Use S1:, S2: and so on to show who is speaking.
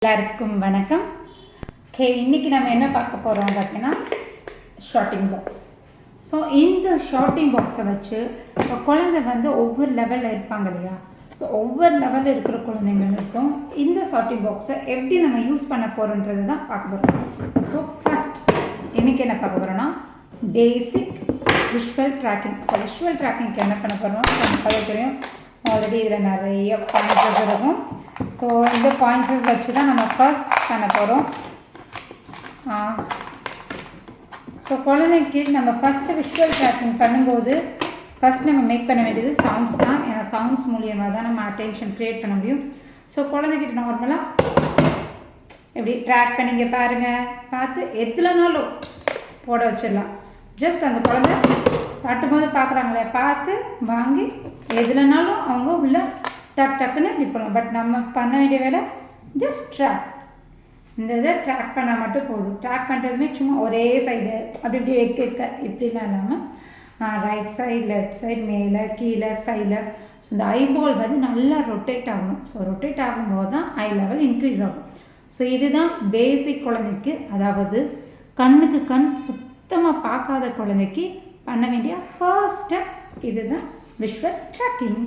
S1: எல்லாருக்கும் வணக்கம். ஓகே, இன்றைக்கி நம்ம என்ன பார்க்க போகிறோம் பார்த்தீங்கன்னா ஷார்ட்டிங் பாக்ஸ். ஸோ இந்த ஷார்ட்டிங் பாக்ஸை வச்சு குழந்தை வந்து ஒவ்வொரு லெவலில் இருப்பாங்க இல்லையா? ஸோ ஒவ்வொரு லெவலில் இருக்கிற குழந்தைங்களுக்கும் இந்த ஷார்ட்டிங் பாக்ஸை எப்படி நம்ம யூஸ் பண்ண போகிறோன்றது தான் பார்க்க போகிறோம். ஸோ ஃபஸ்ட் இன்றைக்கி என்ன பார்க்க போகிறோன்னா பேசிக் விஷுவல் ட்ராக்கிங். ஸோ விஷுவல் ட்ராக்கிங்க்கு என்ன பண்ண போகிறோம் நமக்கு தெரியும். ஆல்ரெடி இதில் நிறைய பாயிண்ட்ஸ் இருக்கும். ஸோ இந்த பாயிண்ட்ஸஸ் வச்சு தான் நம்ம ஃபர்ஸ்ட் பண்ண போகிறோம். ஸோ குழந்தைக்கு நம்ம ஃபஸ்ட்டு விஷுவல் ட்ராக்கிங் பண்ணும்போது ஃபஸ்ட் நம்ம மேக் பண்ண வேண்டியது சவுண்ட்ஸ் தான். ஏன்னா சவுண்ட்ஸ் மூலியமாக தான் நம்ம அட்டென்ஷன் க்ரியேட் பண்ண முடியும். ஸோ குழந்தைகிட்ட நார்மலாக எப்படி ட்ராக் பண்ணிங்க பாருங்கள், பார்த்து எதுலனாலும் போட வச்சிடலாம். ஜஸ்ட் அந்த குழந்தை தட்டும்போது பார்க்குறாங்களே பார்த்து வாங்கி எதுலனாலும் அவங்க உள்ள டக் டக்குன்னு இப்படி போகலாம். பட் நம்ம பண்ண வேண்டிய வேலை ஜஸ்ட் ட்ராக். இந்த இதை ட்ராக் பண்ணால் மட்டும் போதும். ட்ராக் பண்ணுறதுமே சும்மா ஒரே சைடு அப்படி இப்படி வைக்க இப்படிலாம் இல்லாமல் ரைட் சைடு, லெஃப்ட் சைடு, மேலே கீழே சைடில். ஸோ இந்த ஐபால் வந்து நல்லா ரொட்டேட் ஆகணும். ஸோ ரொட்டேட் ஆகும்போது தான் ஐ லெவல் இன்க்ரீஸ் ஆகும். ஸோ இதுதான் பேசிக் குழந்தைக்கு, அதாவது கண்ணுக்கு கண் சுத்தமாக பார்க்காத குழந்தைக்கு பண்ண வேண்டிய ஃபர்ஸ்ட் ஸ்டெப் இதுதான் விஷுவல் ட்ராக்கிங்.